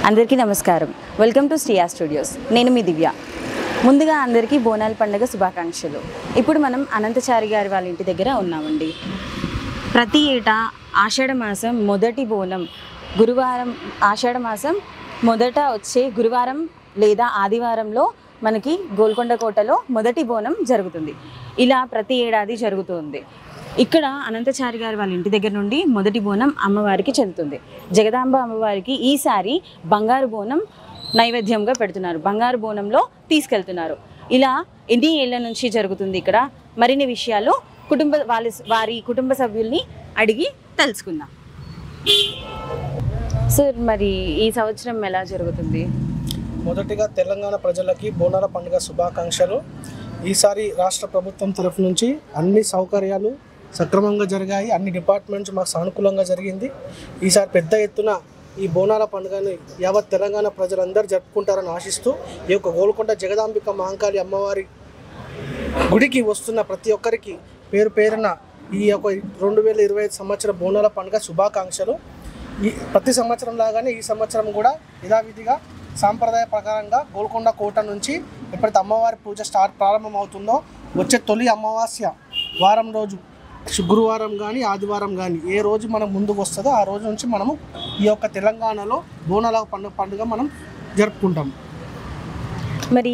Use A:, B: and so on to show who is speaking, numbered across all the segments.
A: అందరికీ నమస్కారం. Welcome to Sriya studios. నేను మీ దివ్య. ముందుగా అందరికీ బోనాల పండుగ శుభాకాంక్షలు. ఇప్పుడు మనం అనంతచారి గారి వాళ్ళ ఇంటి దగ్గర ఉన్నామండి. ప్రతి ఏటా ఆషాఢ మాసం మొదటి బోనం గురువారం, ఆషాఢ మాసం మొదట వచ్చే గురువారం లేదా ఆదివారంలో మనకి గోల్కొండ కోటలో మొదటి బోనం జరుగుతుంది. ఇలా ప్రతి ఏడాది జరుగుతుంది. ఇక్కడ అనంతచారి గారి వాళ్ళ ఇంటి దగ్గర నుండి మొదటి బోనం అమ్మవారికి చెందుతుంది. జగదాంబ అమ్మవారికి ఈసారి బంగారు బోనం నైవేద్యంగా పెడుతున్నారు. బంగారు బోనంలో తీసుకెళ్తున్నారు. ఇలా ఎన్ని ఏళ్ల నుంచి జరుగుతుంది ఇక్కడ మరిన్ని విషయాలు వారి కుటుంబ సభ్యుల్ని అడిగి తెలుసుకుందాం. సార్, మరి ఈ సంవత్సరం ఎలా జరుగుతుంది?
B: మొదటిగా తెలంగాణ ప్రజలకి బోనాల పండుగ శుభాకాంక్షలు. ఈసారి రాష్ట్ర ప్రభుత్వం తరఫు నుంచి అన్ని సౌకర్యాలు సక్రమంగా జరిగాయి. అన్ని డిపార్ట్మెంట్స్ మాకు సానుకూలంగా జరిగింది. ఈసారి పెద్ద ఎత్తున ఈ బోనాల పండుగని యావత్ తెలంగాణ ప్రజలందరూ జరుపుకుంటారని ఆశిస్తూ ఈ యొక్క గోల్కొండ జగదాంబిక మహంకాళి అమ్మవారి గుడికి వస్తున్న ప్రతి ఒక్కరికి పేరు పేరున ఈ యొక్క 2025 సంవత్సరం బోనాల పండుగ శుభాకాంక్షలు. ఈ ప్రతి సంవత్సరం లాగానే ఈ సంవత్సరం కూడా యథావిధిగా సాంప్రదాయ ప్రకారంగా గోల్కొండ కోట నుంచి ఎప్పుడైతే అమ్మవారి పూజ ప్రారంభం అవుతుందో వచ్చే తొలి అమావాస్య వారం రోజు శుక్రవారం కానీ ఆదివారం కానీ ఏ రోజు మనం ముందుకు వస్తుందో ఆ రోజు నుంచి మనము ఈ యొక్క తెలంగాణలో బోనాల పండుగ మనం జరుపుకుంటాం.
A: మరి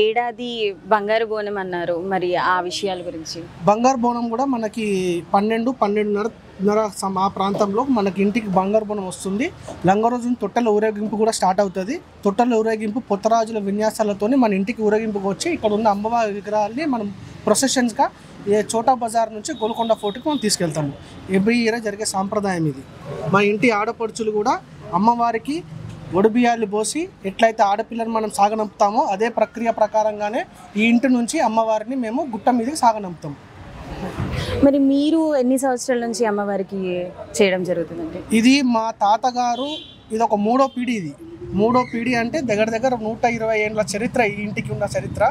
A: ఏడాది బంగారు బోనం అన్నారు, మరి ఆ విషయాల గురించి.
B: బంగారు బోనం కూడా మనకి 12-12:30 ఆ ప్రాంతంలో మనకి ఇంటికి బంగారు బోనం వస్తుంది. లంగరోజు తొట్టెల ఊరేగింపు కూడా స్టార్ట్ అవుతుంది. తొట్టెల ఊరేగింపు పొత్తరాజుల విన్యాసాలతో మన ఇంటికి ఊరేగింపుకి వచ్చి ఇక్కడ ఉన్న అమ్మవారి విగ్రహాన్ని మనం ప్రొసెషన్స్గా చోటా బజార్ నుంచి గోల్కొండ ఫోర్ట్కి మనం తీసుకెళ్తాము. ఎవ్రీ ఇయర్ జరిగే సాంప్రదాయం ఇది. మా ఇంటి ఆడపడుచులు కూడా అమ్మవారికి ఒడిబియ్యాలు పోసి ఎట్లయితే ఆడపిల్లని మనం సాగనంపుతామో అదే ప్రక్రియ ప్రకారంగానే ఈ ఇంటి నుంచి అమ్మవారిని మేము గుట్ట మీదకి సాగనంపుతాం.
A: మరి మీరు ఎన్ని సంవత్సరాల నుంచి అమ్మవారికి చేయడం జరుగుతుందండి?
B: ఇది మా తాతగారు, ఇది ఒక మూడో పీడి అంటే దగ్గర 120 ఏళ్ళ చరిత్ర ఈ ఇంటికి ఉన్న చరిత్ర.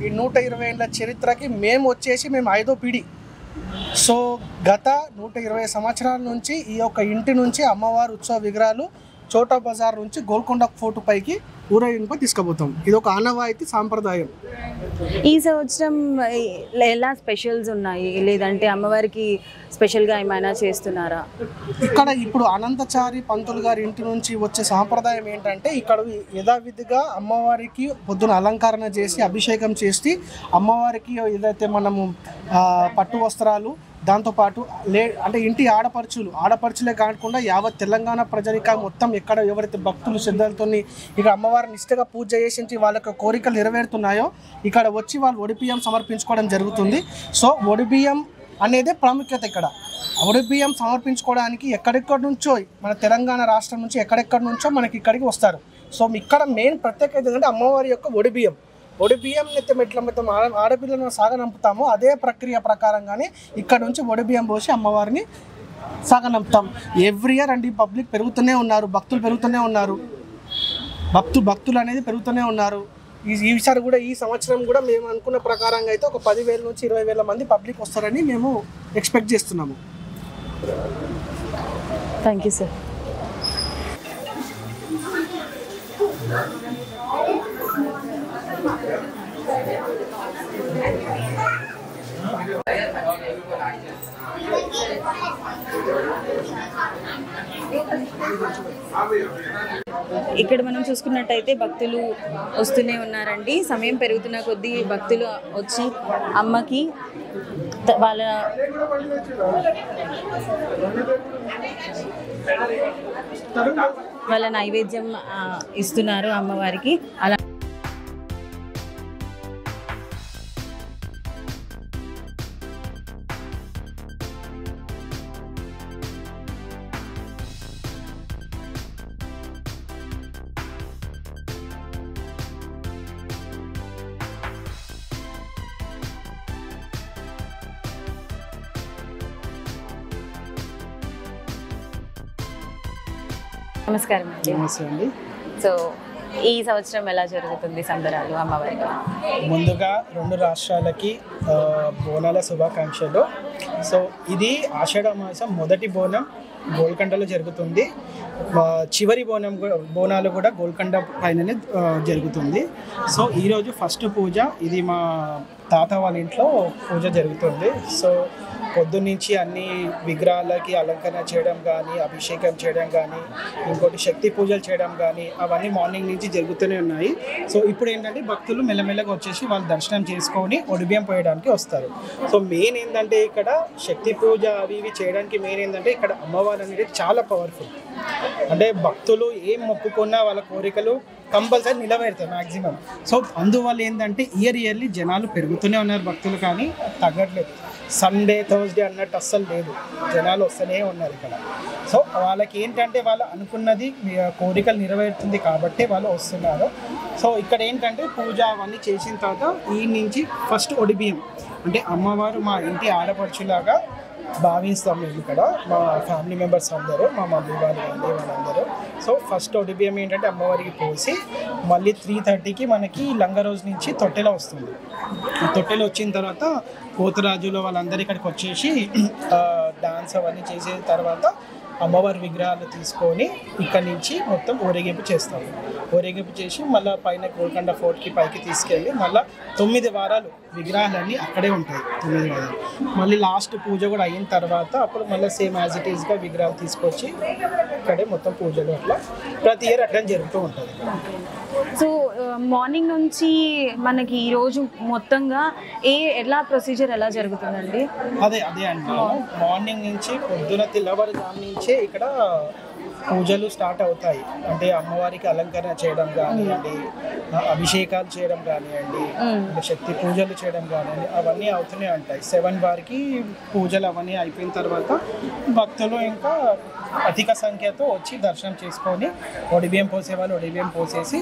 B: ఈ 120 ఏళ్ళ చరిత్రకి మేము వచ్చేసి 5వ పీడి. సో గత 120 సంవత్సరాల నుంచి ఈ యొక్క ఇంటి నుంచి అమ్మవారి ఉత్సవ విగ్రహాలు చోటా బజార్ నుంచి గోల్కొండ ఫోర్ట్ పైకి ఊరేగింపు తీసుకుపోతాం. ఇది ఒక ఆనవాయితీ సాంప్రదాయం.
A: ఈ సంవత్సరం ఎలా స్పెషల్స్ ఉన్నాయి, లేదంటే అమ్మవారికి స్పెషల్గా ఏమైనా చేస్తున్నారా?
B: ఇక్కడ ఇప్పుడు అనంతచారి పంతులు గారి ఇంటి నుంచి వచ్చే సాంప్రదాయం ఏంటంటే ఇక్కడ యథావిధిగా అమ్మవారికి పొద్దున అలంకరణ చేసి అభిషేకం చేసి అమ్మవారికి ఏదైతే మనము పట్టు వస్త్రాలు దాంతోపాటు అంటే ఇంటి ఆడపడుచులే కాకుండా యావత్ తెలంగాణ ప్రజలిక మొత్తం ఎక్కడ ఎవరైతే భక్తులు శ్రద్ధలతో ఇక్కడ అమ్మవారిని నిష్ఠగా పూజ చేసి వాళ్ళకి కోరికలు నెరవేరుతున్నాయో ఇక్కడ వచ్చి వాళ్ళు ఒడిబియ్యం సమర్పించుకోవడం జరుగుతుంది. సో ఒడిబియ్యం అనేదే ప్రాముఖ్యత. ఇక్కడ ఒడిబియ్యం సమర్పించుకోవడానికి ఎక్కడెక్కడి నుంచో మన తెలంగాణ రాష్ట్రం నుంచి ఎక్కడెక్కడి నుంచో మనకి ఇక్కడికి వస్తారు. సో ఇక్కడ మెయిన్ ప్రత్యేకత ఏంటంటే అమ్మవారి యొక్క ఒడిబియ్యం ఎట్లా మొత్తం ఆడపిల్లను సాగనంపుతామో అదే ప్రక్రియ ప్రకారంగానే ఇక్కడ నుంచి ఒడిబియ్యం పోసి అమ్మవారిని సాగనంపుతాం. ఎవ్రీ ఇయర్ అండి పబ్లిక్ పెరుగుతూనే ఉన్నారు, భక్తులు పెరుగుతూనే ఉన్నారు, భక్తులు అనేది పెరుగుతూనే ఉన్నారు. ఈసారి కూడా ఈ సంవత్సరం కూడా మేము అనుకున్న ప్రకారంగా అయితే ఒక 10,000 నుంచి 20,000 మంది పబ్లిక్ వస్తారని మేము ఎక్స్పెక్ట్ చేస్తున్నాము.
A: Thank you sir. ఇక్కడ మనం చూసుకున్నట్టయితే భక్తులు వస్తూనే ఉన్నారండి. సమయం పెరుగుతున్న కొద్దీ భక్తులు వచ్చి అమ్మకి వాళ్ళ నైవేద్యం ఇస్తున్నారు అమ్మవారికి. అలా నమస్కారం అండి.
B: నమస్తే అండి.
A: సో ఈ సంవత్సరం ఎలా జరుగుతుంది సంబరాలు అమ్మవారికి?
B: ముందుగా 2 రాష్ట్రాలకి బోనాల శుభాకాంక్షలు. సో ఇది ఆషాఢ మాసం మొదటి బోనం గోల్కొండలో జరుగుతుంది. చివరి బోనాలు కూడా గోల్కొండ పైననే జరుగుతుంది. సో ఈరోజు ఫస్ట్ పూజ, ఇది మా తాత వాళ్ళ ఇంట్లో పూజ జరుగుతుంది. సో పొద్దున్నుంచి అన్ని విగ్రహాలకి అలంకరణ చేయడం కానీ, అభిషేకం చేయడం కానీ, ఇంకోటి శక్తి పూజలు చేయడం కానీ, అవన్నీ మార్నింగ్ నుంచి జరుగుతూనే ఉన్నాయి. సో ఇప్పుడు ఏంటంటే భక్తులు మెల్లమెల్లగా వచ్చేసి వాళ్ళు దర్శనం చేసుకొని ఒడిబియ్యం పోయడానికి వస్తారు. సో మెయిన్ ఏంటంటే ఇక్కడ శక్తి పూజ అవి ఇవి చేయడానికి మెయిన్ ఏంటంటే ఇక్కడ అమ్మవారు అనేది చాలా పవర్ఫుల్. అంటే భక్తులు ఏం మొక్కుకున్నా వాళ్ళ కోరికలు కంపల్సరీ నిలబెడతాయి మ్యాక్సిమం. సో అందువల్ల ఏంటంటే ఇయర్లీ జనాలు పెరుగుతూనే ఉన్నారు భక్తులు, కానీ తగ్గట్లేదు. సండే థర్స్డే అన్నట్టు అస్సలు లేదు, జనాలు వస్తూనే ఉన్నారు ఇక్కడ. సో వాళ్ళకి ఏంటంటే వాళ్ళు అనుకున్నది కోరికలు నెరవేరుతుంది కాబట్టి వాళ్ళు వస్తున్నారు. సో ఇక్కడ ఏంటంటే పూజ అవన్నీ చేసిన తర్వాత ఈ నుంచి ఫస్ట్ ఒడిబియ్యం, అంటే అమ్మవారు మా ఇంటి ఆడపడుచులాగా భావిస్తాం మేము ఇక్కడ, మా ఫ్యామిలీ మెంబర్స్ అందరూ, మా మమ్మీ వాళ్ళు కానీ వాళ్ళందరూ. సో ఫస్ట్ ఒడిబియ్యం ఏంటంటే అమ్మవారికి పోసి మళ్ళీ 3:30కి మనకి లంగరోజు నుంచి తొట్టెలో వస్తుంది. తొట్టెలో వచ్చిన తర్వాత పోతురాజులు వాళ్ళందరూ ఇక్కడికి వచ్చేసి డాన్స్ అవన్నీ చేసిన తర్వాత అమ్మవారి విగ్రహాలు తీసుకొని ఇక్కడ నుంచి మొత్తం ఊరేగింపు చేస్తాము. ఊరేగింపు చేసి మళ్ళీ పైన గోల్కొండ ఫోర్ట్కి పైకి తీసుకెళ్ళి మళ్ళీ 9 వారాలు విగ్రహాలన్నీ అక్కడే ఉంటాయి. 9 వారాలు మళ్ళీ లాస్ట్ పూజ కూడా అయిన తర్వాత అప్పుడు మళ్ళీ సేమ్ యాజ్ ఇట్ ఈస్గా విగ్రహాలు తీసుకొచ్చి ఇక్కడే మొత్తం పూజలు అట్లా ప్రతి ఇయర్ అట్లా జరుగుతూ ఉంటుంది.
A: సో మార్నింగ్ నుంచి మనకి ఈరోజు మొత్తంగా ఎలా ప్రొసీజర్ ఎలా జరుగుతుందండి?
B: అదే అండి, మార్నింగ్ నుంచి పొద్దున తెల్లవారుజాము నుంచే ఇక్కడ పూజలు స్టార్ట్ అవుతాయి. అంటే అమ్మవారికి అలంకరణ చేయడం కానివ్వండి, అభిషేకాలు చేయడం కానివ్వండి, శక్తి పూజలు చేయడం కానివ్వండి, అవన్నీ అవుతూనే ఉంటాయి. 7 వారికి పూజలు అవన్నీ అయిపోయిన తర్వాత భక్తులు ఇంకా అధిక సంఖ్యతో వచ్చి దర్శనం చేసుకొని ఒడిబియ్యం పోసేవాళ్ళు ఒడిబియ్యం పోసేసి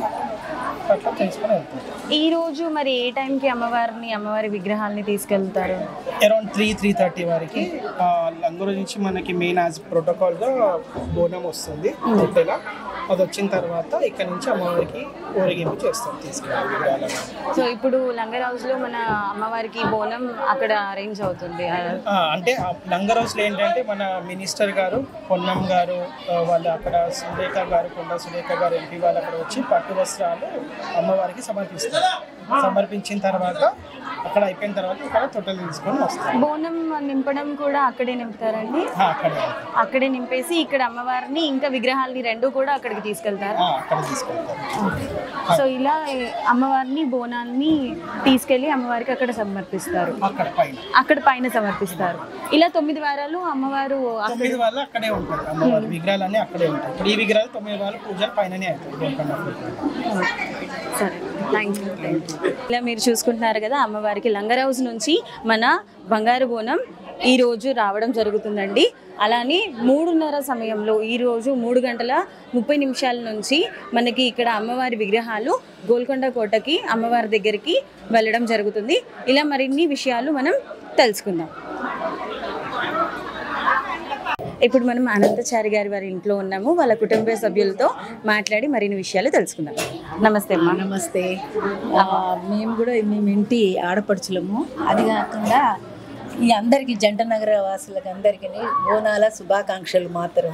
B: అట్లా చేసుకొని వెళ్తారు.
A: ఈరోజు మరి ఏ టైంకి అమ్మవారి విగ్రహాలని తీసుకెళ్తారు?
B: అరౌండ్ 3:30 వరకు లంగూరు నుంచి మనకి మెయిన్ యాజ్ ప్రోటోకాల్గా బోనం వస్తుంది తొట్టెలా. అది వచ్చిన తర్వాత ఇక్కడ నుంచి అమ్మవారికి ఊరేగింపు చేస్తాం తీసుకెళ్ళి విగ్రహాలను.
A: సో ఇప్పుడు లంగర్ హౌస్లో మన అమ్మవారికి బోనం అక్కడ అరేంజ్ అవుతుంది.
B: అంటే లంగర్ హౌస్లో ఏంటంటే మన మినిస్టర్ గారు పొన్నం గారు వాళ్ళు అక్కడ సురేఖ గారు కొండ సురేఖ గారు ఎంపీ వాళ్ళు అక్కడ వచ్చి పట్టు వస్త్రాలు అమ్మవారికి సమర్పిస్తారు. సమర్పించిన తర్వాత అక్కడ అయిపోయిన తర్వాత ఇక్కడ తొట్టెలు తీసుకొని వస్తారు.
A: బోనం నింపడం కూడా అక్కడే నింపుతారండి? అక్కడే నింపేసి ఇక్కడ అమ్మవారిని ఇంకా విగ్రహాలని రెండు కూడా అక్కడికి తీసుకెళ్తారు.
B: అక్కడ తీసుకెళ్తారు.
A: సో ఇలా అమ్మవారిని బోనాన్ని తీసుకెళ్లి అమ్మవారికి అక్కడ సమర్పిస్తారు, అక్కడ పైన సమర్పిస్తారు. ఇలా 9 వారాలు అమ్మవారు
B: 9 వారాలు అక్కడే ఉంటాయి. అమ్మవారి విగ్రహాలన్నీ అక్కడే ఉంటాయి. ఇప్పుడు ఈ విగ్రహాలు 9 వారాలు పూజలు పైననే అవుతాయి.
A: సరే, థ్యాంక్ యూ. ఇలా మీరు చూసుకుంటున్నారు కదా, అమ్మవారికి లంగర్ హౌస్ నుంచి మన బంగారు బోనం ఈరోజు రావడం జరుగుతుందండి. అలానే 3:30 సమయంలో ఈరోజు 3:30 నుంచి మనకి ఇక్కడ అమ్మవారి విగ్రహాలు గోల్కొండ కోటకి అమ్మవారి దగ్గరికి వెళ్ళడం జరుగుతుంది. ఇలా మరిన్ని విషయాలు మనం తెలుసుకుందాం. ఇప్పుడు మనం అనంతచారి గారి వారి ఇంట్లో ఉన్నాము. వాళ్ళ కుటుంబ సభ్యులతో మాట్లాడి మరిన్ని విషయాలు తెలుసుకుందాం. నమస్తే అమ్మా.
C: నమస్తే. మేము ఇంటి ఆడపడుచులము. అది కాకుండా ఈ అందరికీ జంట నగర వాసులకు అందరికీ బోనాల శుభాకాంక్షలు మాత్రం.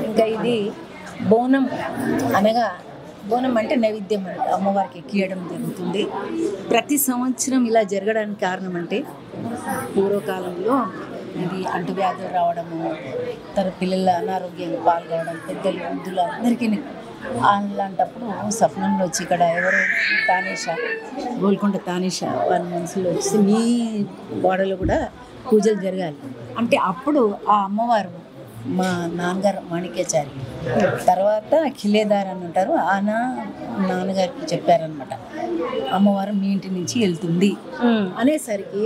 C: ఇంకా ఇది బోనం అనగా బోనం అంటే నైవేద్యం అమ్మవారికి ఎక్కియడం జరుగుతుంది. ప్రతి సంవత్సరం ఇలా జరగడానికి కారణం అంటే పూర్వకాలంలో ఇది అంటువ్యాధులు రావడము, పిల్లల అనారోగ్యంగా పాల్గొనడం, పెద్దలు వృద్ధులు అందరికీ అలాంటప్పుడు స్వప్నంలో వచ్చి ఇక్కడ ఎవరో గోల్కొండ తానేష వారి మనసులో వచ్చి మీ వాడలో కూడా పూజలు జరగాలి అంటే అప్పుడు ఆ అమ్మవారు మా నాన్నగారు మాణిక్యాచారి తర్వాత ఖిలేదార్ అని ఉంటారు, ఆయన నాన్నగారికి చెప్పారనమాట, అమ్మవారు మీ ఇంటి నుంచి వెళ్తుంది అనేసరికి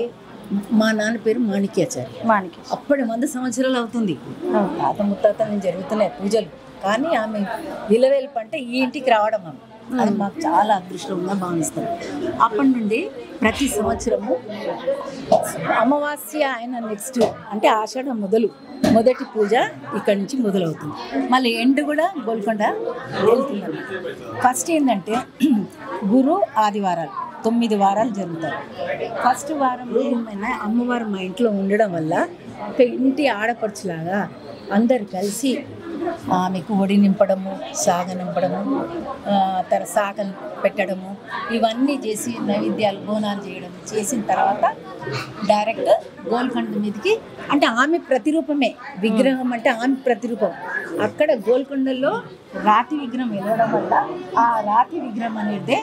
C: మా నాన్న పేరు మాణిక్యాచారి. అప్పటి 100 సంవత్సరాలు అవుతుంది. తాత ముత్తాత నేను జరుగుతున్నాయి పూజలు, కానీ ఆమె విలవేల్పు అంటే ఈ ఇంటికి రావడం. ఆమె అది మాకు చాలా అదృష్టంగా భావిస్తాం. అప్పటి నుండి ప్రతి సంవత్సరము అమావాస్య అయిన నెక్స్ట్ అంటే ఆషాఢం మొదటి పూజ ఇక్కడి నుంచి మొదలవుతుంది. మళ్ళీ ఎండ్ కూడా గోల్కొండ వెళ్తున్నాం. ఫస్ట్ ఏంటంటే గురు ఆదివారాలు 9 వారాలు జరుగుతాయి. ఫస్ట్ వారం ఏమైనా అమ్మవారు మా ఇంట్లో ఉండడం వల్ల ఒక ఇంటి ఆడపడుచులాగా అందరు కలిసి ఆమెకు ఒడి నింపడము, సాగ నింపడము, సాకలు పెట్టడము, ఇవన్నీ చేసి నైవేద్యాలు బోనాలు చేయడం చేసిన తర్వాత డైరెక్ట్ గోల్కొండ మీదకి, అంటే ఆమె ప్రతిరూపమే విగ్రహం, అంటే ఆమె ప్రతిరూపం. అక్కడ గోల్కొండలో రాతి విగ్రహం వెళ్ళడం వల్ల ఆ రాతి విగ్రహం అనేది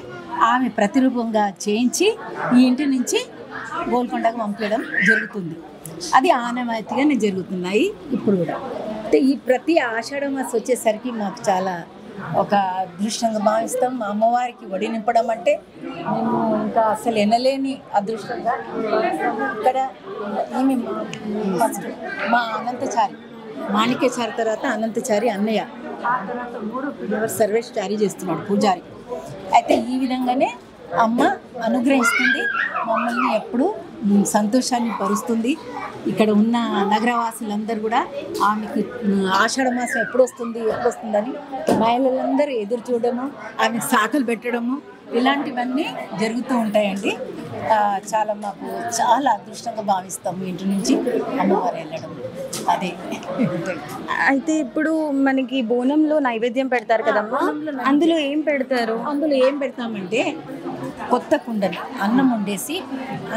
C: ఆమె ప్రతిరూపంగా చేయించి ఈ ఇంటి నుంచి గోల్కొండకు పంపించడం జరుగుతుంది. అది ఆనవాయితీగానే జరుగుతున్నాయి ఇప్పుడు కూడా. అంటే ఈ ప్రతి ఆషాఢ మాసం వచ్చేసరికి మాకు చాలా ఒక అదృష్టంగా భావిస్తాం. మా అమ్మవారికి ఒడి నింపడం అంటే మేము ఇంకా అసలు ఎనలేని అదృష్టంగా ఇక్కడ ఈమె ఫస్ట్ మా అనంతచారి, మాణిక్యచారి తర్వాత అనంతచారి అన్నయ్య, ఆ తర్వాత 3 పిల్లలు సర్వేశ్చారి చేస్తున్నాడు పూజారి. అయితే ఈ విధంగానే అమ్మ అనుగ్రహిస్తుంది, మమ్మల్ని ఎప్పుడు సంతోషాన్ని పరుస్తుంది. ఇక్కడ ఉన్న నగరవాసులందరూ కూడా ఆమెకి ఆషాఢ మాసం ఎప్పుడు వస్తుందని మహిళలందరూ ఎదురు చూడడము, ఆమె సాకలు పెట్టడము, ఇలాంటివన్నీ జరుగుతూ ఉంటాయండి. చాలా మాకు చాలా అదృష్టంగా భావిస్తాము ఇంటి నుంచి అమ్మవారు వెళ్ళడం. అదే.
A: అయితే ఇప్పుడు మనకి బోనంలో నైవేద్యం పెడతారు కదమ్మా, అందులో ఏం పెడతారు?
C: అందులో ఏం పెడతామంటే కొత్త కుండని అన్నం వండేసి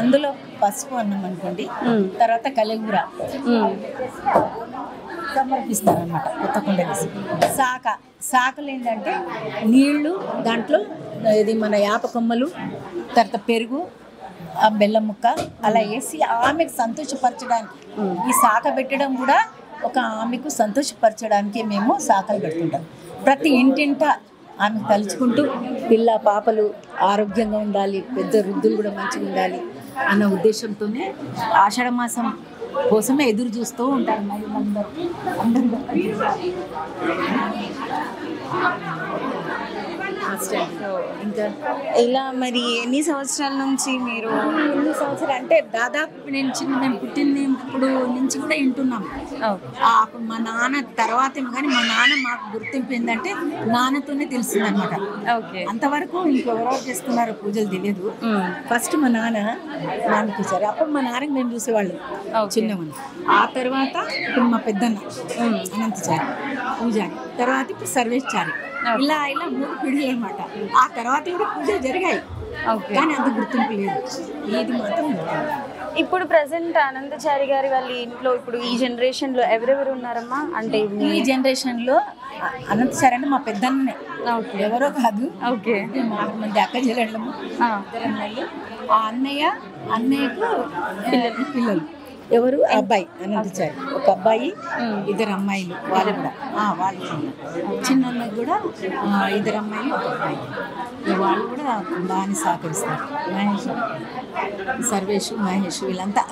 C: అందులో పసుపు అన్నం అనుకోండి, తర్వాత కలగూర సమర్పిస్తారన్నమాట. కొత్త కుండ వేసి సాకలు ఏంటంటే నీళ్లు, దాంట్లో ఇది మన యాప కొమ్మలు, తర్వాత పెరుగు, ఆ బెల్లం ముక్క అలా వేసి ఆమెకు సంతోషపరచడానికి, ఈ సాక పెట్టడం కూడా ఒక ఆమెకు సంతోషపరచడానికి మేము సాకలు పెడుతుంటాం. ప్రతి ఇంటింట ఆమె తలుచుకుంటూ పిల్ల పాపలు ఆరోగ్యంగా ఉండాలి, పెద్ద వృద్ధులు కూడా మంచిగా ఉండాలి అన్న ఉద్దేశంతోనే ఆషాఢ మాసం కోసమే ఎదురు చూస్తూ ఉంటారు మహిళలందరూ.
A: ఇంకా ఇలా మరి ఎన్ని సంవత్సరాల నుంచి మీరు?
C: ఎన్ని సంవత్సరాలు అంటే దాదాపు మేము పుట్టినప్పుడు నుంచి కూడా వింటున్నాం. అప్పుడు మా నాన్న తర్వాత కానీ మా నాన్న మాకు గుర్తింపు ఏంటంటే నాన్నతోనే తెలిసింది అనమాట. అంతవరకు ఇంకెవరో చేస్తున్నారో పూజలు తెలియదు. ఫస్ట్ మా నాన్నకి ఇచ్చారు. అప్పుడు మా నాన్నకి మేము చూసేవాళ్ళం చిన్నవాళ్ళు. ఆ తర్వాత ఇప్పుడు మా పెద్దన్న అనంతచారి పూజారి, తర్వాత ఇప్పుడు సర్వేశ్చారి, ఇలా 3 పీढ़ీలు అనమాట. ఆ తర్వాత కూడా పూజలు జరిగాయి కానీ అంత గుర్తింపు లేదు. ఇది మాత్రం
A: ఇప్పుడు ప్రజెంట్ అనంతచారి గారి వాళ్ళ ఇంట్లో ఇప్పుడు ఈ జనరేషన్ లో ఎవరెవరు ఉన్నారమ్మా? అంటే
C: ఈ జనరేషన్ లో అనంతచారి అంటే మా పెద్దన్ననే, ఎవరో కాదు. మాకు మంది అక్క చెల్లెళ్ళము, అన్నయ్యలు. ఆ అన్నయ్యకు పిల్లలు ఎవరు? అబ్బాయి అనంతచారి, ఒక అబ్బాయి, 2 అమ్మాయిలు. వాళ్ళు కూడా వాళ్ళు చిన్న అన్నయ్య కూడా 2 అమ్మాయిలు, 1 అబ్బాయి. వాళ్ళు కూడా బాగానే సహకరిస్తారు. మహేష్ వీళ్ళంతా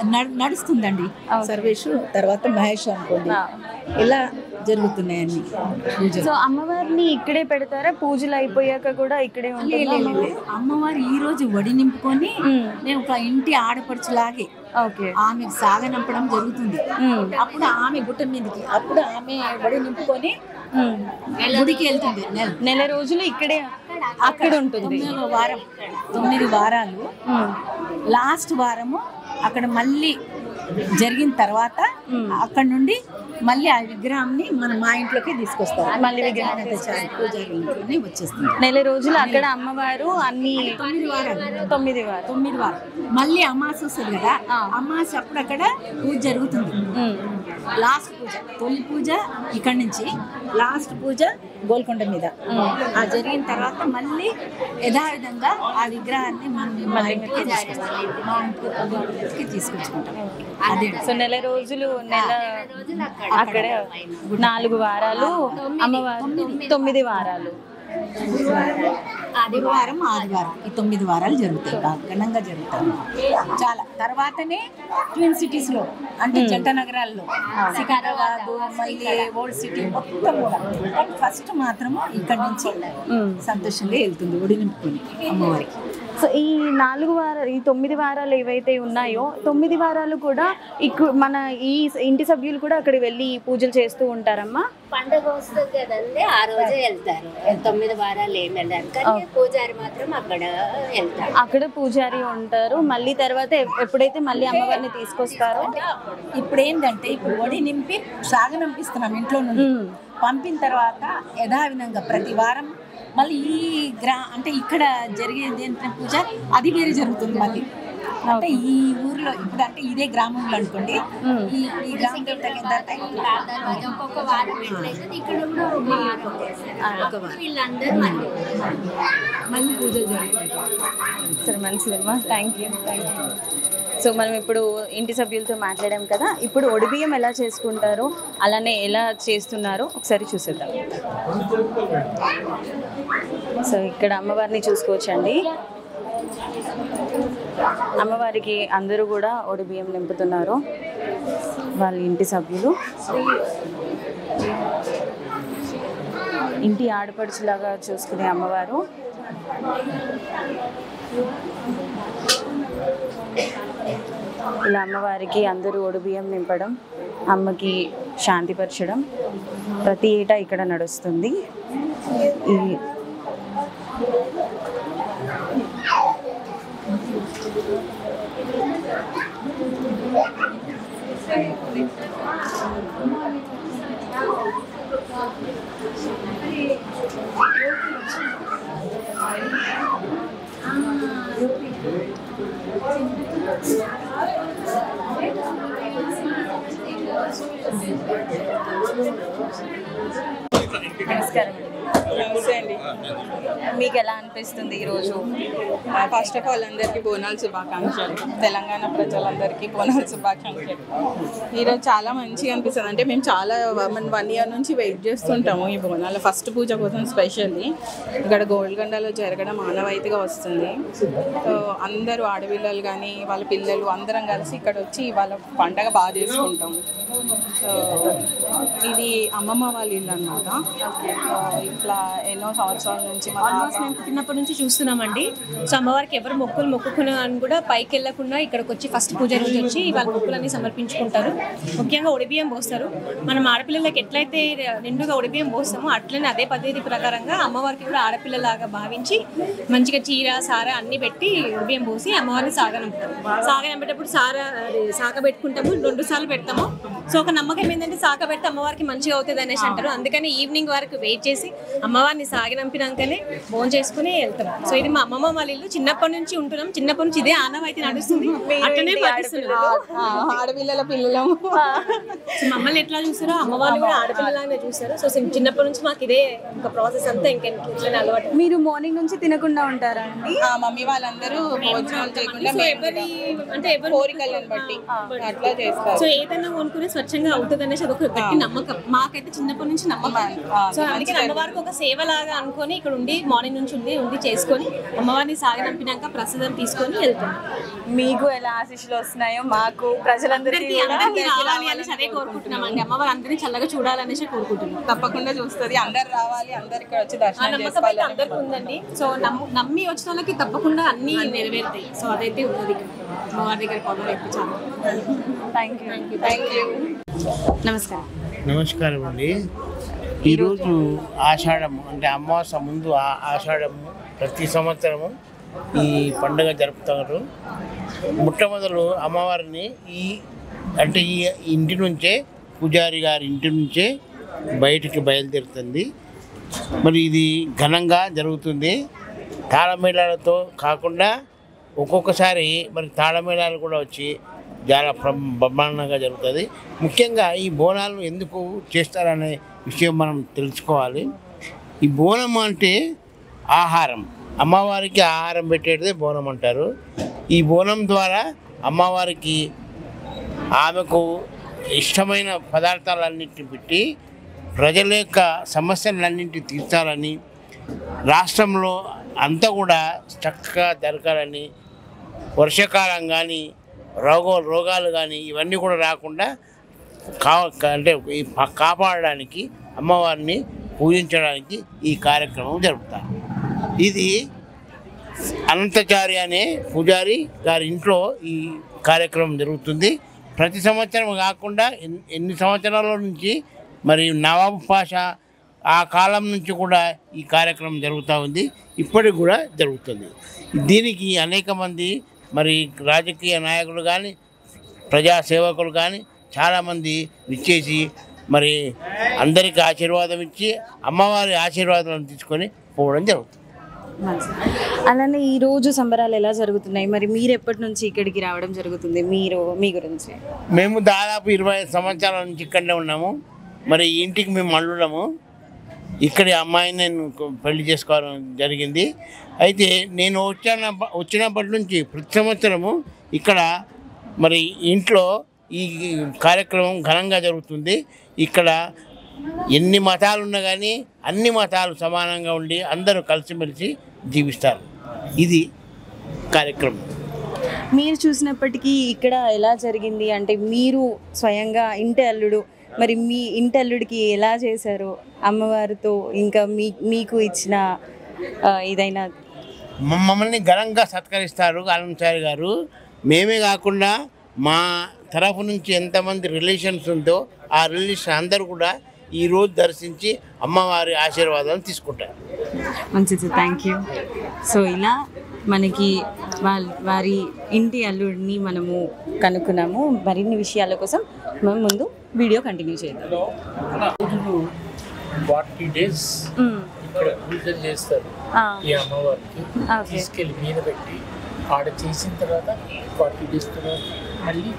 C: నడుస్తుందండి. సర్వేష్ తర్వాత మహేష్ అనుకోండి. ఇలా జరుగుతున్నాయన్ని పూజలు.
A: సో అమ్మవారిని ఇక్కడే పెడతారా? పూజలు అయిపోయాక కూడా ఇక్కడే ఉంటుంది
C: అమ్మవారు? ఈ రోజు వడి నింపుకొని మేము ఒక ఇంటి ఆడపడుచులాగే ఆమెకు సాగనంపడం జరుగుతుంది. అప్పుడు ఆమె గుట్ట మీదకి, అప్పుడు ఆమె వడి నింపుకొని గుడికి వెళ్తుంది.
A: నెల రోజులు ఇక్కడే అక్కడ ఉంటుంది.
C: 9 వారాలు. లాస్ట్ వారము అక్కడ మళ్ళీ జరిగిన తర్వాత అక్కడ నుండి మళ్ళీ ఆ విగ్రహాన్ని మా ఇంట్లోకి తీసుకొస్తారు.
A: మళ్ళీ విగ్రహం
C: పూజారి ఇంట్లోనే వచ్చేస్తుంది.
A: నెల రోజులు అక్కడ అమ్మవారు అన్ని 9 వారాలు.
C: మళ్ళీ అమావాస్య వస్తుంది కదా, అమావాస్య అప్పుడు అక్కడ పూజ జరుగుతుంది. లాస్ట్ పూజ, తొలి పూజ ఇక్కడ నుంచి, లాస్ట్ పూజ గోల్కొండ మీద. ఆ జరిగిన తర్వాత మళ్ళీ యథావిధంగా ఆ విగ్రహాన్ని మా ఇంటికి తీసుకొచ్చుకుంటాం. అదే.
A: సో నెల రోజులు అక్కడే 4 వారాలు అమ్మవారు, 9 వారాలు
C: ఆదివారం ఈ 9 వారాలు జరుగుతాయి, బాగా ఘనంగా జరుగుతాయి చాలా. తర్వాతనే ట్విన్ సిటీస్లో అంటే జంట నగరాల్లో సికింద్రాబాద్, మళ్ళీ ఓల్డ్ సిటీ మొత్తం కూడా. ఫస్ట్ మాత్రము ఇక్కడి నుంచి సంతోషంగా వెళ్తుంది ఒడి నింపుకొని అమ్మవారికి.
A: సో ఈ 4 వారాలు, ఈ 9 వారాలు ఏవైతే ఉన్నాయో 9 వారాలు కూడా మన ఈ ఇంటి సభ్యులు కూడా అక్కడికి వెళ్ళి పూజలు చేస్తూ ఉంటారమ్మా.
D: పండుగ వస్తుంది కదండి, ఆ రోజే వెళ్తారు. 9 వారాలు ఏమి వెళ్ళారు, కానీ పూజారి మాత్రం అక్కడ వెళ్తారు.
A: అక్కడ పూజారి ఉంటారు. మళ్ళీ తర్వాత ఎప్పుడైతే మళ్ళీ అమ్మవారిని తీసుకొస్తారో,
C: ఇప్పుడు ఏంటంటే ఇప్పుడు ఒడి నింపి సాగనంపిస్తున్నాం ఇంట్లో నుండి. పంపిన తర్వాత యథావిధంగా ప్రతి వారం మళ్ళీ ఈ అంటే ఇక్కడ జరిగేది ఏంటంటే పూజ అది వేరే జరుగుతుంది మళ్ళీ. అంటే ఈ ఊర్లో ఇప్పుడు అంటే ఇదే గ్రామంలో అనుకోండి, ఈ గ్రామంలో
D: ఒక్కొక్క వారం ఎట్లయితే ఇక్కడ కూడా ఒక వారం వీళ్ళందరూ మళ్ళీ పూజలు జరుగుతాయి.
A: సరే, మంచిదమ్మా, థ్యాంక్ యూ. సో మనం ఇప్పుడు ఇంటి సభ్యులతో మాట్లాడాం కదా, ఇప్పుడు ఒడిబియ్యం ఎలా చేసుకుంటారో అలానే ఎలా చేస్తున్నారో ఒకసారి చూసేద్దాం. సో ఇక్కడ అమ్మవారిని చూసుకోవచ్చండి. అమ్మవారికి అందరూ కూడా ఒడిబియ్యం నింపుతున్నారు, వాళ్ళ ఇంటి సభ్యులు. ఇంటి ఆడపడుచులాగా చూసుకునే అమ్మవారు. ఇలా అమ్మవారికి అందరూ ఒడిబియ్యం నింపడం, అమ్మకి శాంతిపరచడం ప్రతి ఏటా ఇక్కడ నడుస్తుంది. ఈ నమస్కారం.
E: నమస్తే అండి.
A: మీకు ఎలా అనిపిస్తుంది ఈరోజు?
E: ఫస్ట్ ఆఫ్ ఆల్ అందరికీ బోనాల శుభాకాంక్షలు. తెలంగాణ ప్రజలందరికీ బోనాల శుభాకాంక్షలు. ఈరోజు చాలా మంచిగా అనిపిస్తుంది. అంటే మేము చాలా 1 year నుంచి వెయిట్ చేస్తుంటాము ఈ బోనాల ఫస్ట్ పూజ కోసం. స్పెషల్లీ ఇక్కడ గోల్కొండలో జరగడం ఆనవాయితీగా వస్తుంది. సో అందరూ ఆడపిల్లలు కానీ వాళ్ళ పిల్లలు అందరం కలిసి ఇక్కడ వచ్చి వాళ్ళ పండగ బాగా చేసుకుంటాం. సో ఇది అమ్మమ్మ వాళ్ళ ఇల్లు అన్నమాట. ఇట్లా ఎన్నో సంవత్సరాల నుంచి
F: మేము పుట్టినప్పటి నుంచి చూస్తున్నామండి. సో అమ్మవారికి ఎవరు మొక్కులు మొక్కుకున్నా అని కూడా పైకి వెళ్ళకుండా ఇక్కడికి వచ్చి ఫస్ట్ పూజ రోజు వచ్చి వాళ్ళ మొక్కులన్నీ సమర్పించుకుంటారు. ముఖ్యంగా ఒడిబియ్యం పోస్తారు. మనం ఆడపిల్లలకి ఎట్లయితే నిండుగా ఒడిబియ్యం పోస్తామో అట్లనే అదే పద్ధతి ప్రకారంగా అమ్మవారికి కూడా ఆడపిల్లలాగా భావించి మంచిగా చీర సార అన్ని పెట్టి ఒడిబియ్యం పోసి అమ్మవారిని సాగనంపుతారు. సాగనంపేటప్పుడు సాగ పెట్టుకుంటాము, 2 సార్లు పెడతాము. సో ఒక నమ్మకం ఏంటంటే సాగ పెడితే అమ్మవారికి మంచిగా అవుతుంది అనేసి అంటారు. అందుకని ఈవినింగ్ వరకు వెయిట్ చేసి అమ్మవారిని సాగనంపినాకనే భోజనం చేసుకుని వెళ్తాం. సో ఇది మా అమ్మమ్మ వాళ్ళ ఇల్లు. చిన్నప్పటి నుంచి ఉంటున్నాం, చిన్నప్పటి నుంచి ఇదే ఆనవాయితీ నడుస్తుంది. అట్లనే
E: ఆడపిల్లల పిల్లలము.
F: సో మమ్మల్ని ఎట్లా చూస్తారో అమ్మవారిని కూడా ఆడపిల్లలాగానే చూస్తారు. సో చిన్నప్పటి నుంచి మాకు ఇదే ఒక ప్రాసెస్ అంతా ఇట్లనే అలవాటు.
A: మీరు మార్నింగ్ నుంచి తినకుండా ఉంటారా అండి?
E: మమ్మీ వాళ్ళందరూ భోజనాలు చేయకుండా ఎవరి కోరికలను బట్టి అట్లా చేస్తారు.
F: సో ఏదైనా కొనుక్కునే స్వచ్ఛంగా అవుతుంది అనేసి అదొక గట్టి నమ్మకం. మాకైతే చిన్నప్పటి నుంచి నమ్మకం. సో అందుకని అమ్మవారికి ఒక సేవలాగా అనుకొని ఇక్కడ ఉండి మార్నింగ్ నుంచి ఉండి చేసుకొని అమ్మవారిని సాగనంపినాక ప్రసాదం తీసుకొని వెళ్తాం.
A: మీకు ఎలా ఆశీస్సులు వస్తున్నాయో మాకు ప్రజలందరికీ
F: రావాలి అనేసి అదే కోరుకుంటున్నాం అండి. అమ్మవారు అందరినీ చల్లగా చూడాలనేసి కోరుకుంటున్నాం.
E: తప్పకుండా చూస్తుంది, అందరు రావాలి, అందరికి వచ్చి
F: ఆ
E: దర్శనం
F: నమ్మకం అయితే అందరికీ ఉందండి. సో నమ్మి వచ్చిన వాళ్ళకి తప్పకుండా అన్ని నెరవేరుతాయి. సో అదైతే ఉన్నది అమ్మవారి దగ్గర పవర్ అయితే చాలా.
A: Thank you. నమస్కారం.
G: నమస్కారం అండి. ఈరోజు ఆషాఢము అంటే అమావాస్య ముందు ఆషాఢము ప్రతి సంవత్సరము ఈ పండుగ జరుపుతారు. మొట్టమొదలు అమ్మవారిని ఈ ఇంటి నుంచే పూజారి గారి ఇంటి నుంచే బయటికి బయలుదేరుతుంది. మరి ఇది ఘనంగా జరుగుతుంది. తాళమేళాలతో కాకుండా ఒక్కొక్కసారి మరి తాళమేళాలు కూడా వచ్చి చాలా బ్రహ్మాండంగా జరుగుతుంది. ముఖ్యంగా ఈ బోనాలను ఎందుకు చేస్తారనే విషయం మనం తెలుసుకోవాలి. ఈ బోనం అంటే ఆహారం, అమ్మవారికి ఆహారం పెట్టేదే బోనం అంటారు. ఈ బోనం ద్వారా అమ్మవారికి ఆమెకు ఇష్టమైన పదార్థాలన్నింటిని పెట్టి ప్రజల యొక్క సమస్యలన్నింటినీ తీర్చాలని రాష్ట్రంలో అంతా కూడా చక్కగా జరగాలని, వర్షాకాలం కానీ రోగాలు కానీ ఇవన్నీ కూడా రాకుండా అంటే కాపాడడానికి అమ్మవారిని పూజించడానికి ఈ కార్యక్రమం జరుపుతారు. ఇది అనంతచారి అనే పూజారి గారి ఇంట్లో ఈ కార్యక్రమం జరుగుతుంది. ప్రతి సంవత్సరం కాకుండా ఎన్ని సంవత్సరాల నుంచి మరి నవాబ్ పాషా ఆ కాలం నుంచి కూడా ఈ కార్యక్రమం జరుగుతూ ఉంది, ఇప్పటికి కూడా జరుగుతుంది. దీనికి అనేక మంది మరి రాజకీయ నాయకులు కానీ ప్రజాసేవకులు కానీ చాలామంది విచ్చేసి మరి అందరికీ ఆశీర్వాదం ఇచ్చి అమ్మవారి ఆశీర్వాదాలను తీసుకొని పోవడం జరుగుతుంది.
A: అలానే ఈరోజు సంబరాలు ఎలా జరుగుతున్నాయి? మరి మీరు ఎప్పటి నుంచి ఇక్కడికి రావడం జరుగుతుంది? మీ గురించి.
G: మేము దాదాపు 25 సంవత్సరాల నుంచి ఇక్కడనే ఉన్నాము. మరి ఇంటికి మేము అల్లుడము. ఇక్కడి అమ్మాయిని నేను పెళ్లి చేసుకోవడం జరిగింది. అయితే నేను వచ్చినప్పటి నుంచి ప్రతి సంవత్సరము ఇక్కడ మరి ఇంట్లో ఈ కార్యక్రమం ఘనంగా జరుగుతుంది. ఇక్కడ ఎన్ని మతాలు ఉన్నా కానీ అన్ని మతాలు సమానంగా ఉండి అందరూ కలిసిమెలిసి జీవిస్తారు. ఇది కార్యక్రమం.
A: మీరు చూసినప్పటికీ ఇక్కడ ఎలా జరిగింది అంటే మీరు స్వయంగా ఇంటి అల్లుడు, మరి మీ ఇంటి అల్లుడికి ఎలా చేశారు అమ్మవారితో, ఇంకా మీకు ఇచ్చిన ఏదైనా?
G: మమ్మల్ని ఘనంగా సత్కరిస్తారు అనంతచారి గారు. మేమే కాకుండా మా తరఫు నుంచి ఎంతమంది రిలేషన్స్ ఉందో ఆ రిలేషన్ అందరూ కూడా ఈరోజు దర్శించి అమ్మవారి ఆశీర్వాదాలు తీసుకుంటారు.
A: మంచిది, థ్యాంక్ యూ. సో ఇలా మనకి వారి ఇంటి అల్లుడిని మనము కనుక్కున్నాము. మరిన్ని విషయాల కోసం మనం ముందు వీడియో కంటిన్యూ చేద్దాం.
H: 40 days ఇక్కడ పూజలు చేస్తారు. ఈ అమ్మవారికి తీసుకెళ్ళి మీద పెట్టి ఆడ చేసిన తర్వాత 40 days తర్వాత మళ్ళీ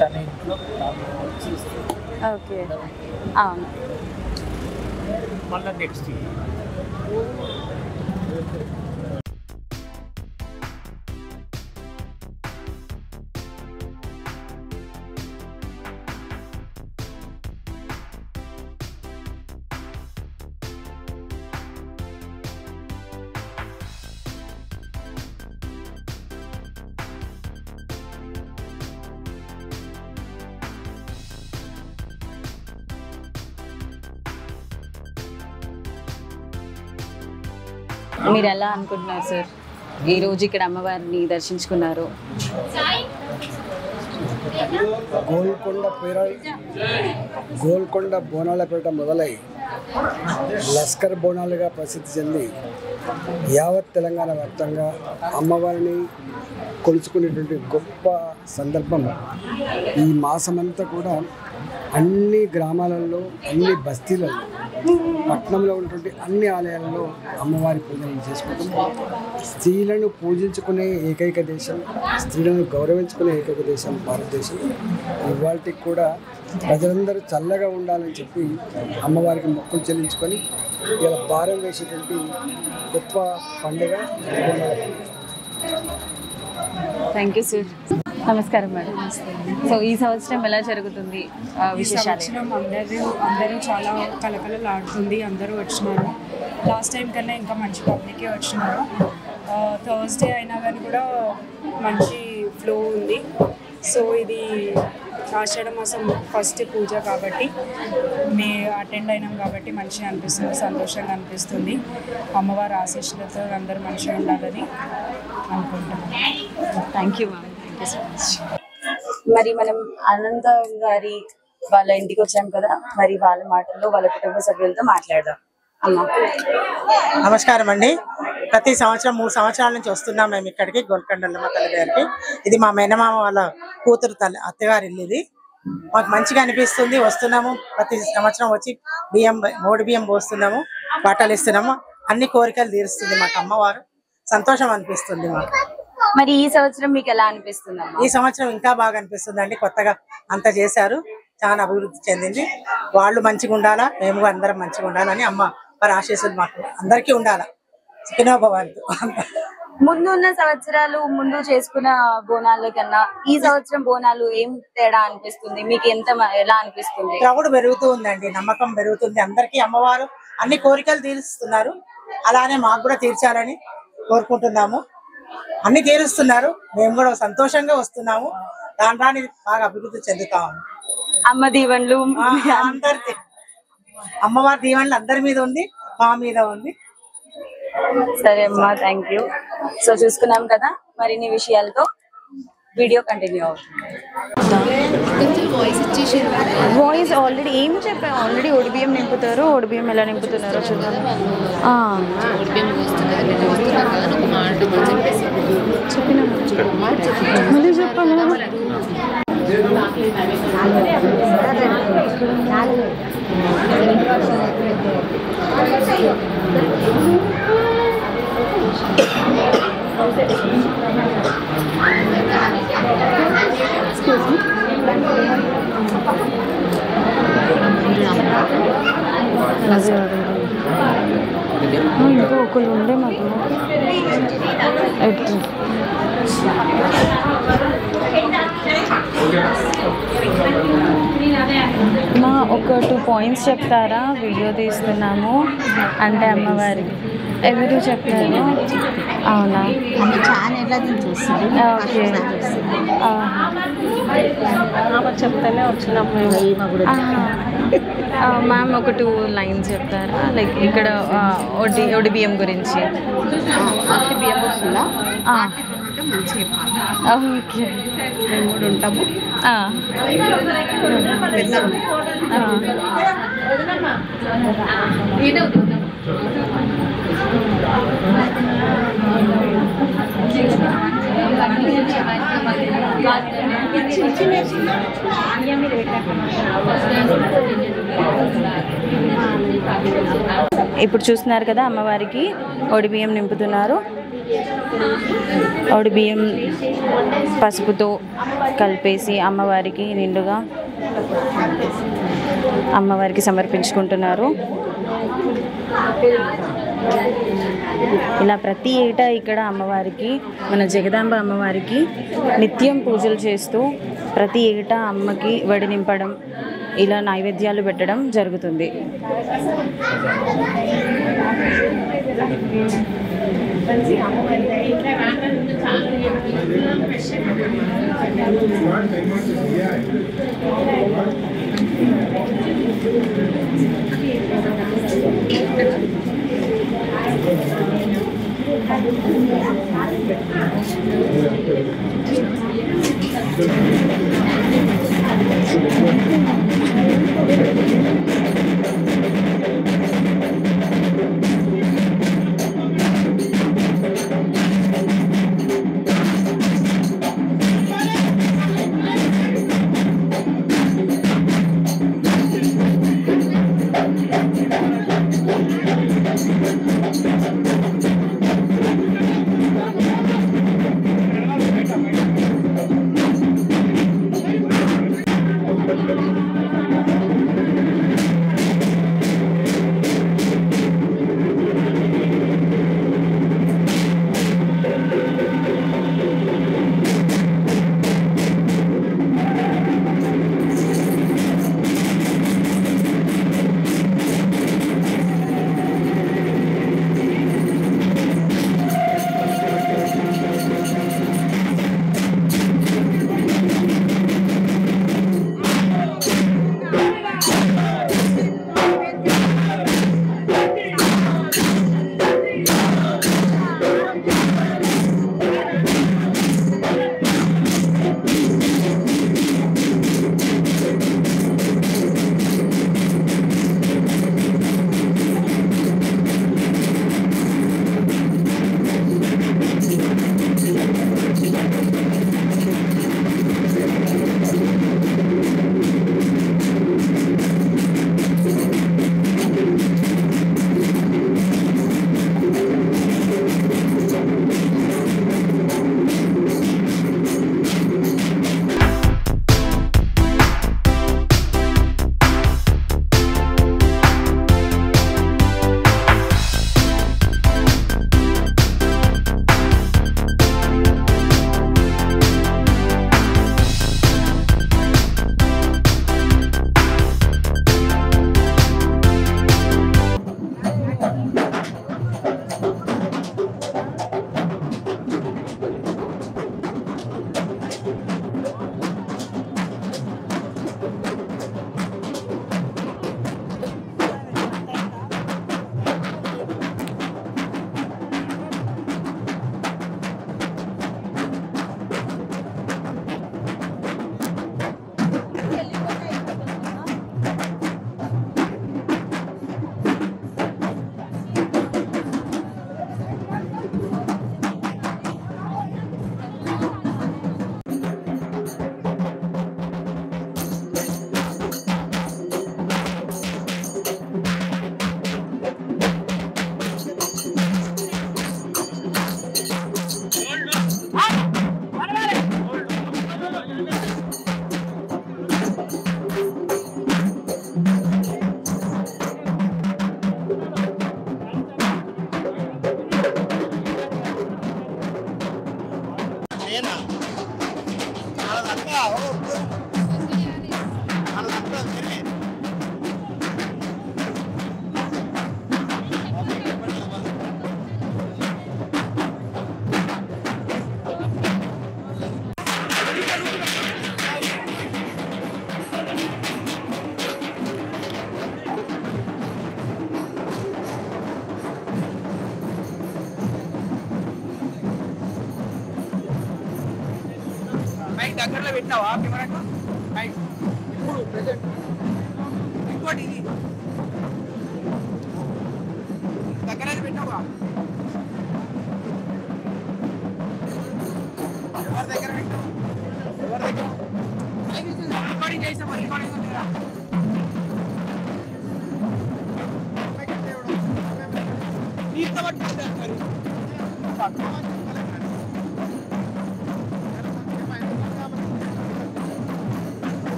H: తన ఇంట్లో చేస్తారు.
A: ఓకే, అవును.
H: మళ్ళీ నెక్స్ట్
A: మీరు ఎలా అనుకుంటున్నారు సార్ ఈరోజు ఇక్కడ అమ్మవారిని దర్శించుకున్నారు?
I: గోల్కొండ బోనాలపేట మొదలై లస్కర్ బోనాలుగా ప్రసిద్ధి చెంది యావత్ తెలంగాణ వ్యాప్తంగా అమ్మవారిని కొలుచుకునేటువంటి గొప్ప సందర్భం. ఈ మాసమంతా కూడా అన్ని గ్రామాలలో, అన్ని బస్తీలలో, పట్టణంలో ఉన్నటువంటి అన్ని ఆలయాలలో అమ్మవారి పూజలు చేసుకుంటాం. స్త్రీలను పూజించుకునే ఏకైక దేశం, స్త్రీలను గౌరవించుకునే ఏకైక దేశం భారతదేశం. ఇవాళకి కూడా ప్రజలందరూ చల్లగా ఉండాలని చెప్పి అమ్మవారికి మొక్కులు చెల్లించుకొని ఇలా భారం వేసేటువంటి గొప్ప పండుగ.
A: Thank you sir. నమస్కారం మేడం. సో ఈ సంవత్సరం ఎలా జరుగుతుంది విశేషాలు?
J: అందరూ చాలా కలకలలాడుతుంది. అందరూ వచ్చినారు. లాస్ట్ టైం కన్నా ఇంకా మంచి పబ్లికే వచ్చినారు. థర్స్డే అయినా కానీ కూడా మంచి ఫ్లో ఉంది. సో ఇది ఆషాఢ మాసం ఫస్ట్ పూజ కాబట్టి మేము అటెండ్ అయినాం కాబట్టి మంచిగా అనిపిస్తుంది, సంతోషంగా అనిపిస్తుంది. అమ్మవారి ఆశీస్సులతో అందరూ మంచిగా ఉండాలని అనుకుంటున్నాను.
A: Thank you ma'am. Thank you so much. మరి మనం అనంత గారి వాళ్ళ ఇంటికి వచ్చాం కదా, మరి వాళ్ళ మాటల్లో వాళ్ళ కుటుంబ సభ్యులతో మాట్లాడదాం.
K: నమస్కారం అండి. ప్రతి సంవత్సరం 3 సంవత్సరాల నుంచి వస్తున్నాం మేము ఇక్కడికి గోల్కొండలమ్మ తల్లి గారికి. ఇది మా మేనమామ వాళ్ళ కూతురు అత్తగారి ఇల్లు. ఇది మాకు మంచిగా అనిపిస్తుంది. వస్తున్నాము ప్రతి సంవత్సరం వచ్చి మోడి బియ్యం పోస్తున్నాము, బట్టలు ఇస్తున్నాము. అన్ని కోరికలు తీరుస్తుంది మాకు అమ్మవారు. సంతోషం అనిపిస్తుంది మాకు.
A: మరి ఈ సంవత్సరం మీకు ఎలా అనిపిస్తుంది?
K: ఈ సంవత్సరం ఇంకా బాగా అనిపిస్తుంది అండి. కొత్తగా అంత చేశారు, చాలా అభివృద్ధి చెందింది. వాళ్ళు మంచిగా ఉండాలా, మేము అందరం మంచిగా ఉండాలని అమ్మ వారి ఆశీస్సులు మాకు అందరికీ ఉండాలా. చికెనోభవంతు.
A: ముందున్న సంవత్సరాలు ముందు చేసుకున్న బోనాల కన్నా ఈ సంవత్సరం బోనాలు ఏం తేడా అనిపిస్తుంది మీకు? ఎలా అనిపిస్తుంది?
K: క్రౌడ్ పెరుగుతూ ఉందండి, నమ్మకం పెరుగుతుంది. అందరికీ అమ్మవారు అన్ని కోరికలు తీరుస్తున్నారు. అలానే మాకు కూడా తీర్చాలని కోరుకుంటున్నాము. అన్ని తీరుస్తున్నారు, మేము కూడా సంతోషంగా వస్తున్నాము. దాని బాగా అభివృద్ధి చెందుతాము.
A: అమ్మ దీవెనలు
K: అందరి అమ్మవారి దీవెనలు అందరి మీద ఉంది, మా మీద ఉంది.
A: సరే అమ్మా, థ్యాంక్ యూ. సో చూసుకున్నాం కదా మరిన్ని విషయాలతో వీడియో కంటిన్యూ అవుతుంది. వాయిస్ ఆల్రెడీ ఏం చెప్పాను, ఆల్రెడీ ఒడిబియ్యం నింపుతారు. ఒడిబియ్యం ఎలా నింపుతున్నారో చూద్దాం. చెప్పినా మళ్ళీ చెప్పాను. ఇంకో ఒకళ్ళు ఉండే మాకు మా ఒక 2 పాయింట్స్ చెప్తారా? వీడియో తీస్తున్నాము అంటే అమ్మవారికి ఎవరు చెప్తారు? అవునా, ఓకే.
L: చెప్తానే వచ్చినాం
A: మ్యామ్ ఒక 2 లైన్స్ చెప్తారా? లైక్ ఇక్కడ ఒడి బియ్యం గురించి.
L: బియ్యం వస్తుందా?
A: ఓకే,
L: మేము కూడా ఉంటాము.
A: ఇప్పుడు చూస్తున్నారు కదా అమ్మవారికి ఒడిబియ్యం నింపుతున్నారు. ఒడిబియ్యం పసుపుతో కలిపేసి అమ్మవారికి నిండుగా అమ్మవారికి సమర్పించుకుంటున్నారు. ఇలా ప్రతి ఏటా ఇక్కడ అమ్మవారికి, మన జగదాంబ అమ్మవారికి నిత్యం పూజలు చేస్తూ ప్రతి ఏటా అమ్మకి వడి నింపడం, ఇలా నైవేద్యాలు పెట్టడం జరుగుతుంది.
M: దగ్గరలో పెట్టినావా కెమెరాకు రైట్ ఇప్పుడు ప్రెజెంట్ ఇంకోటి ఇది దగ్గర పెట్టావా ఎవరి దగ్గర పెట్టావు ఎవరి దగ్గర రికార్డింగ్ చేసామా రికార్డింగ్ ఉంది కదా నీతో పట్టుకుంటారు మరి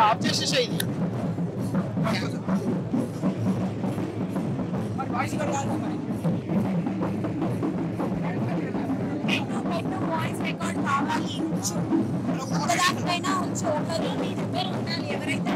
M: ఆఫ్ చేసేసా ఇది మరి వాయిస్ కూడా కాదు మరి
N: వాయిస్ రికార్డ్ కావాలి ఉంచు ఒకదానిపైన ఉంచు ఒకరు నీ దగ్గర ఉండాలి ఎవరైతే